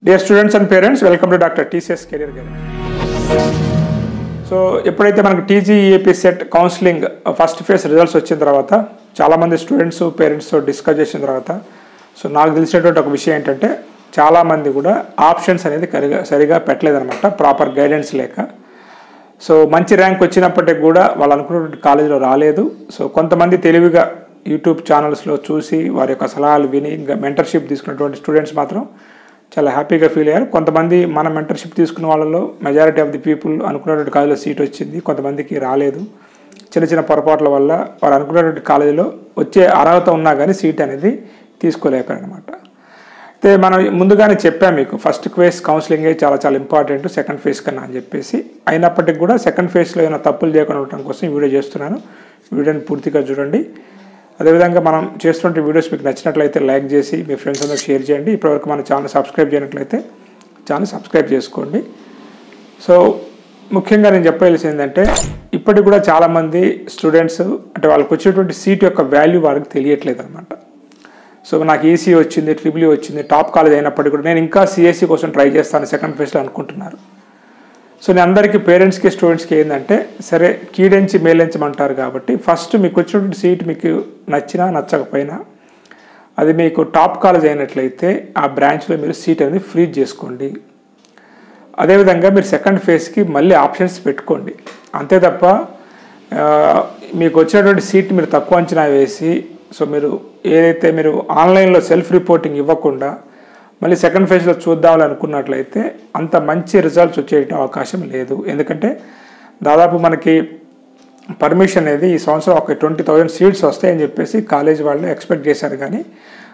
Dear students and parents, welcome to Dr. TCS Career Guide. So ఎప్పుడైతే మనకు TGEAPCET counselling first phase results వచ్చిన తర్వాత చాలామంది students పేరెంట్స్తో డిస్కస్ చేసిన తర్వాత సో నాకు తెలిసినటువంటి ఒక విషయం ఏంటంటే చాలామంది కూడా ఆప్షన్స్ అనేది సరిగా పెట్టలేదన్నమాట, ప్రాపర్ గైడెన్స్ లేక. సో మంచి ర్యాంక్ వచ్చినప్పటికి కూడా వాళ్ళు అనుకున్నటువంటి కాలేజీలో రాలేదు. సో కొంతమంది తెలివిగా యూట్యూబ్ ఛానల్స్లో చూసి వారి యొక్క సలహాలు విని ఇంకా మెంటర్షిప్ తీసుకున్నటువంటి స్టూడెంట్స్ మాత్రం చాలా హ్యాపీగా ఫీల్ అయ్యారు. కొంతమంది మన మెంటర్షిప్ తీసుకున్న వాళ్ళలో మెజారిటీ ఆఫ్ ది పీపుల్ అనుకున్నటువంటి కాలేజీలో సీట్ వచ్చింది, కొంతమందికి రాలేదు. చిన్న చిన్న పొరపాట్ల వల్ల వారు అనుకున్నటువంటి కాలేజీలో వచ్చే అర్హత ఉన్నా కానీ సీట్ అనేది తీసుకోలేకపోయారనమాట. అయితే మనం ముందుగానే చెప్పాము మీకు ఫస్ట్ ఫేజ్ కౌన్సిలింగే చాలా ఇంపార్టెంట్ సెకండ్ ఫేజ్ కన్నా అని చెప్పేసి. అయినప్పటికీ కూడా సెకండ్ ఫేజ్లో ఏమైనా తప్పులు చేయకుండా ఉండటం కోసం ఈ వీడియో చేస్తున్నాను. వీడియోని పూర్తిగా చూడండి. అదేవిధంగా మనం చేస్తున్న వీడియోస్ మీకు నచ్చినట్లయితే లైక్ చేసి మీ ఫ్రెండ్స్ అందరూ షేర్ చేయండి. ఇప్పటివరకు మన ఛానల్ సబ్స్క్రైబ్ చేయనట్లయితే ఛానల్ సబ్స్క్రైబ్ చేసుకోండి. సో ముఖ్యంగా నేను చెప్పాల్సింది ఏంటంటే ఇప్పటికి కూడా చాలామంది స్టూడెంట్స్ అంటే వాళ్ళకి వచ్చేటువంటి సీట్ యొక్క వాల్యూ వాళ్ళకి తెలియట్లేదు అనమాట. సో నాకు ఈసీ వచ్చింది, ట్రిపుల్ వచ్చింది, టాప్ కాలేజ్ అయినప్పటికీ కూడా నేను ఇంకా సిఎస్సి కోసం ట్రై చేస్తాను సెకండ్ ఫేజ్లో అనుకుంటున్నారు. సో నేను అందరికీ పేరెంట్స్కి స్టూడెంట్స్కి ఏంటంటే సరే కీడెంచి మేలించమంటారు కాబట్టి ఫస్ట్ మీకు వచ్చినటువంటి సీట్ మీకు నచ్చినా నచ్చకపోయినా అది మీకు టాప్ కాలేజ్ అయినట్లయితే ఆ బ్రాంచ్లో మీరు సీట్ అనేది ఫ్రీజ్ చేసుకోండి. అదేవిధంగా మీరు సెకండ్ ఫేజ్కి మళ్ళీ ఆప్షన్స్ పెట్టుకోండి. అంతే తప్ప మీకు వచ్చినటువంటి సీట్ మీరు తక్కువ అంచనా వేసి సో మీరు ఏదైతే మీరు ఆన్లైన్లో సెల్ఫ్ రిపోర్టింగ్ ఇవ్వకుండా మళ్ళీ సెకండ్ ఫేజ్లో చూద్దామని అనుకున్నట్లయితే అంత మంచి రిజల్ట్స్ వచ్చే అవకాశం లేదు. ఎందుకంటే దాదాపు మనకి పర్మిషన్ అనేది ఈ సంవత్సరం ఒక 20,000 సీట్స్ వస్తాయని చెప్పేసి కాలేజ్ వాళ్ళు ఎక్స్పెక్ట్ చేశారు, కానీ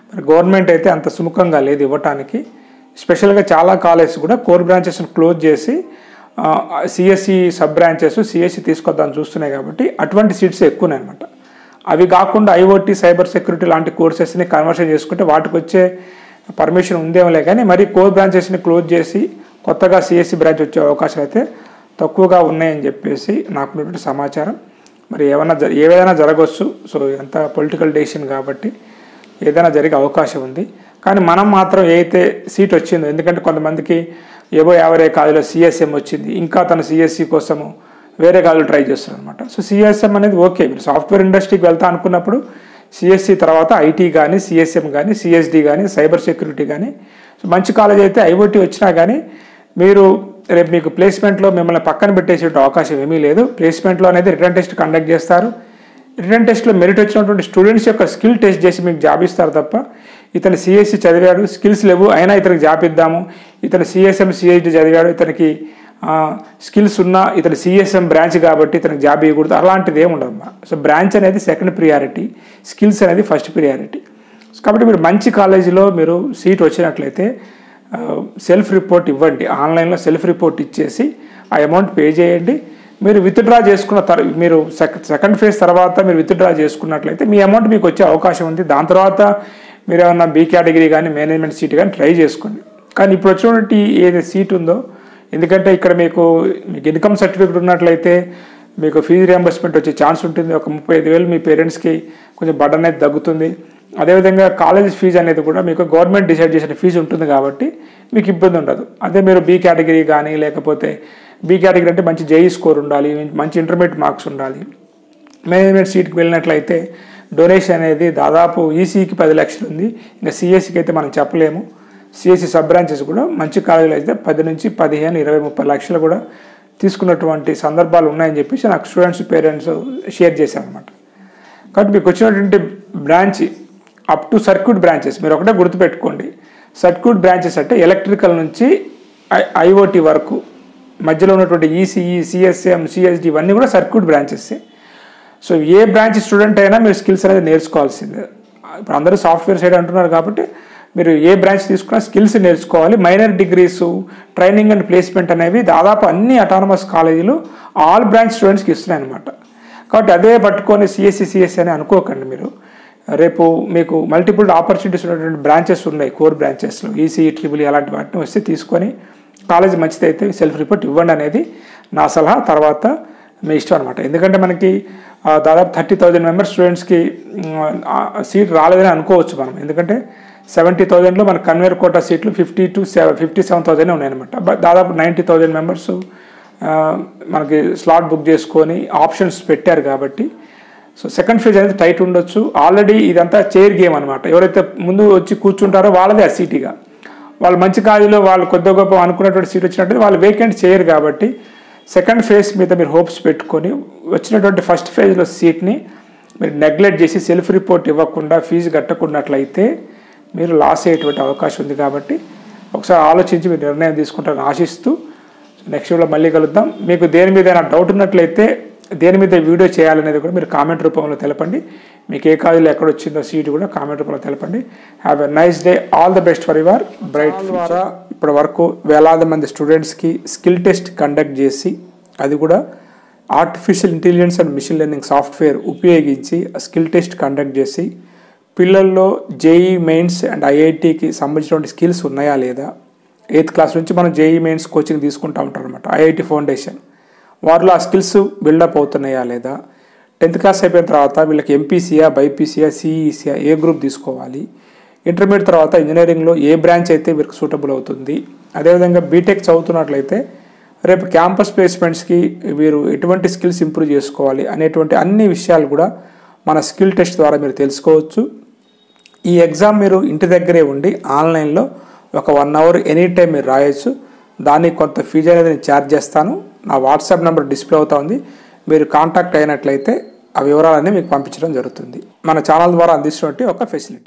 మరి గవర్నమెంట్ అయితే అంత సుముఖంగా లేదు ఇవ్వటానికి. స్పెషల్గా చాలా కాలేజెస్ కూడా కోర్ బ్రాంచెస్ని క్లోజ్ చేసి సిఎస్సి సబ్ బ్రాంచెస్ సిఎస్సి తీసుకొద్దామని చూస్తున్నాయి కాబట్టి అటువంటి సీట్స్ ఎక్కువనే అనమాట. అవి కాకుండా ఐఓటీ సైబర్ సెక్యూరిటీ లాంటి కోర్సెస్ని కన్వర్షన్ చేసుకుంటే వాటికి వచ్చే పర్మిషన్ ఉందేమోలే, కానీ మరి కోర్ బ్రాంచెస్ని క్లోజ్ చేసి కొత్తగా సిఎస్సి బ్రాంచ్ వచ్చే అవకాశాలు అయితే తక్కువగా ఉన్నాయని చెప్పేసి నాకున్నటువంటి సమాచారం. మరి ఏదైనా జరగవచ్చు. సో ఎంత పొలిటికల్ డెసిషన్ కాబట్టి ఏదైనా జరిగే అవకాశం ఉంది. కానీ మనం మాత్రం ఏదైతే సీట్ వచ్చిందో, ఎందుకంటే కొంతమందికి ఏవో 50 కాలేజీలో సిఎస్ఎం వచ్చింది, ఇంకా తన సిఎస్సి కోసము వేరే కాలేజీలో ట్రై చేస్తున్నారు అనమాట. సో సిఎస్ఎం అనేది ఓకే, మీరు సాఫ్ట్వేర్ ఇండస్ట్రీకి వెళ్తా అనుకున్నప్పుడు సిఎస్సి తర్వాత ఐటీ కానీ సిఎస్ఎం కానీ సిఎస్డి కానీ సైబర్ సెక్యూరిటీ కానీ సో మంచి కాలేజ్ అయితే ఐఓటీ వచ్చినా కానీ మీరు రేపు మీకు ప్లేస్మెంట్లో మిమ్మల్ని పక్కన పెట్టేసే అవకాశం ఏమీ లేదు. ప్లేస్మెంట్లో అనేది రిటర్న్ టెస్ట్ కండక్ట్ చేస్తారు. రిటర్న్ టెస్ట్లో మెరిట్ వచ్చినటువంటి స్టూడెంట్స్ యొక్క స్కిల్ టెస్ట్ చేసి మీకు జాబ్ ఇస్తారు తప్ప ఇతను సిఎస్సి చదివాడు స్కిల్స్ లేవు అయినా ఇతనికి జాబ్ ఇద్దాము, ఇతను సిఎస్ఎం సిఎస్డి చదివాడు ఇతనికి స్కిల్స్ ఉన్నా ఇతను సిఎస్ఎం బ్రాంచ్ కాబట్టి ఇతనికి జాబ్ ఇవ్వకూడదు, అలాంటిది ఏమి ఉండదమ్మా. సో బ్రాంచ్ అనేది సెకండ్ ప్రియారిటీ, స్కిల్స్ అనేది ఫస్ట్ ప్రియారిటీ. కాబట్టి మీరు మంచి కాలేజీలో మీరు సీట్ వచ్చినట్లయితే సెల్ఫ్ రిపోర్ట్ ఇవ్వండి. ఆన్లైన్లో సెల్ఫ్ రిపోర్ట్ ఇచ్చేసి ఆ అమౌంట్ పే చేయండి. మీరు విత్డ్రా చేసుకున్న మీరు సెకండ్ ఫేజ్ తర్వాత మీరు విత్డ్రా చేసుకున్నట్లయితే మీ అమౌంట్ మీకు వచ్చే అవకాశం ఉంది. దాని తర్వాత మీరు ఏమన్నా బి కేటగిరీ కానీ మేనేజ్మెంట్ సీట్ కానీ ట్రై చేసుకోండి. కానీ ఇప్పుడు వచ్చినటువంటి ఏదైతే సీట్ ఉందో, ఎందుకంటే ఇక్కడ మీకు ఇన్కమ్ సర్టిఫికేట్ ఉన్నట్లయితే మీకు ఫీజు రియంబర్స్మెంట్ వచ్చే ఛాన్స్ ఉంటుంది. ఒక 35,000 మీ పేరెంట్స్కి కొంచెం బర్డన్ అనేది తగ్గుతుంది. అదేవిధంగా కాలేజ్ ఫీజు అనేది కూడా మీకు గవర్నమెంట్ డిసైడ్ చేసిన ఫీజు ఉంటుంది కాబట్టి మీకు ఇబ్బంది ఉండదు. అదే మీరు బి కేటగిరీ కానీ లేకపోతే బి కేటగిరీ అంటే మంచి జేఈ స్కోర్ ఉండాలి, మంచి ఇంటర్మీడియట్ మార్క్స్ ఉండాలి. మేనేజ్మెంట్ సీట్కి వెళ్ళినట్లయితే డొనేషన్ అనేది దాదాపు ఈసీకి 10 లక్షలు ఉంది, ఇంకా సిఎస్సికి అయితే మనం చెప్పలేము. సిఎస్సి సబ్ బ్రాంచెస్ కూడా మంచి కాలేజీలు అయితే 10 నుంచి 15, 20, 30 లక్షలు కూడా తీసుకున్నటువంటి సందర్భాలు ఉన్నాయని చెప్పేసి నాకు స్టూడెంట్స్ పేరెంట్స్ షేర్ చేశారు అనమాట. కాబట్టి మీకు వచ్చినటువంటి branch up to circuit branches మీరు ఒకటే గుర్తుపెట్టుకోండి. సర్క్యూట్ బ్రాంచెస్ అంటే ఎలక్ట్రికల్ నుంచి ఐఓటీ వరకు మధ్యలో ఉన్నటువంటి ఈసీఈ సిఎస్ఎం సిఎస్డి ఇవన్నీ కూడా సర్క్యూట్ బ్రాంచెస్. సో ఏ బ్రాంచ్ స్టూడెంట్ అయినా మీరు స్కిల్స్ అనేది నేర్చుకోవాల్సిందే. ఇప్పుడు అందరూ సాఫ్ట్వేర్ సైడ్ అంటున్నారు కాబట్టి మీరు ఏ బ్రాంచ్ తీసుకున్నా స్కిల్స్ నేర్చుకోవాలి. Minor degrees training and placement అనేవి దాదాపు అన్ని అటానమస్ కాలేజీలు ఆల్ బ్రాంచ్ స్టూడెంట్స్కి ఇస్తున్నాయి అనమాట. కాబట్టి అదే పట్టుకొని సిఎస్సి అని అనుకోకండి. మీరు రేపు మీకు మల్టిపుల్ ఆపర్చునిటీస్ ఉన్నటువంటి బ్రాంచెస్ ఉన్నాయి కోర్ బ్రాంచెస్లో, ఈసీఈ ట్రిపుల్ అలాంటి వాటిని వస్తే తీసుకొని కాలేజ్ మంచిదైతే సెల్ఫ్ రిపోర్ట్ ఇవ్వండి అనేది నా సలహా. తర్వాత మీ ఇష్టం అనమాట. ఎందుకంటే మనకి దాదాపు 30,000 మెంబర్స్ స్టూడెంట్స్కి సీట్ రాలేదని అనుకోవచ్చు మనం. ఎందుకంటే 70,000లో మన కన్వేర్ కోటా సీట్లు 57,000 ఉన్నాయన్నమాట. దాదాపు 90,000 మెంబర్స్ మనకి స్లాట్ బుక్ చేసుకొని ఆప్షన్స్ పెట్టారు కాబట్టి సో సెకండ్ ఫేజ్ అనేది టైట్ ఉండొచ్చు. ఆల్రెడీ ఇదంతా చైర్ గేమ్ అనమాట. ఎవరైతే ముందు వచ్చి కూర్చుంటారో వాళ్ళదే ఆ సీటుగా, వాళ్ళు మంచి కాలేజీలో వాళ్ళు కొద్ది గొప్ప అనుకున్నటువంటి సీట్ వచ్చినట్టు వాళ్ళు వేకెంట్ చేయరు కాబట్టి సెకండ్ ఫేజ్ మీద మీరు హోప్స్ పెట్టుకొని వచ్చినటువంటి ఫస్ట్ ఫేజ్లో సీట్ని మీరు నెగ్లెక్ట్ చేసి సెల్ఫ్ రిపోర్ట్ ఇవ్వకుండా ఫీజు కట్టకున్నట్లయితే మీరు లాస్ అయ్యేటువంటి అవకాశం ఉంది. కాబట్టి ఒకసారి ఆలోచించి మీరు నిర్ణయం తీసుకుంటారని ఆశిస్తూ నెక్స్ట్ వీడియోలో మళ్ళీ కలుద్దాం. మీకు దేని మీద ఏదైనా డౌట్ ఉన్నట్లయితే దేని మీద వీడియో చేయాలనేది కూడా మీరు కామెంట్ రూపంలో తెలపండి. మీకు ఏ కాలేజీలో ఎక్కడ వచ్చిందో సీట్ కూడా కామెంట్ రూపంలో తెలపండి. Have a nice day. All the best for your bright ద్వారా ఇప్పటి వరకు వేలాది మంది స్టూడెంట్స్కి స్కిల్ టెస్ట్ కండక్ట్ చేసి అది కూడా artificial intelligence and machine learning software ఉపయోగించి స్కిల్ టెస్ట్ కండక్ట్ చేసి పిల్లల్లో జేఈ మెయిన్స్ అండ్ ఐఐటికి సంబంధించినటువంటి స్కిల్స్ ఉన్నాయా లేదా, 8th క్లాస్ నుంచి మనం జేఈ మెయిన్స్ కోచింగ్ తీసుకుంటూ ఉంటాం అనమాట. ఐఐటి ఫౌండేషన్ వారిలో ఆ స్కిల్స్ బిల్డప్ అవుతున్నాయా లేదా, 10th క్లాస్ అయిపోయిన తర్వాత వీళ్ళకి ఎంపీసీయా, బైపీసీయా, సిఈసీయా ఏ గ్రూప్ తీసుకోవాలి, ఇంటర్మీడియట్ తర్వాత ఇంజనీరింగ్లో ఏ బ్రాంచ్ అయితే వీరికి సూటబుల్ అవుతుంది, అదేవిధంగా బీటెక్ చదువుతున్నట్లయితే రేపు క్యాంపస్ ప్లేస్మెంట్స్కి వీరు ఎటువంటి స్కిల్స్ ఇంప్రూవ్ చేసుకోవాలి అనేటువంటి అన్ని విషయాలు కూడా మన స్కిల్ టెస్ట్ ద్వారా మీరు తెలుసుకోవచ్చు. ఈ ఎగ్జామ్ మీరు ఇంటి దగ్గరే ఉండి ఆన్లైన్లో ఒక 1 అవర్ ఎనీ టైం మీరు రాయొచ్చు. దానికి కొంత ఫీజు అనేది నేను ఛార్జ్ చేస్తాను. నా వాట్సాప్ నెంబర్ డిస్ప్లే అవుతా ఉంది. మీరు కాంటాక్ట్ అయినట్లయితే ఆ వివరాలన్నీ మీకు పంపించడం జరుగుతుంది. మన ఛానల్ ద్వారా అందిస్తున్నటువంటి ఒక ఫెసిలిటీ.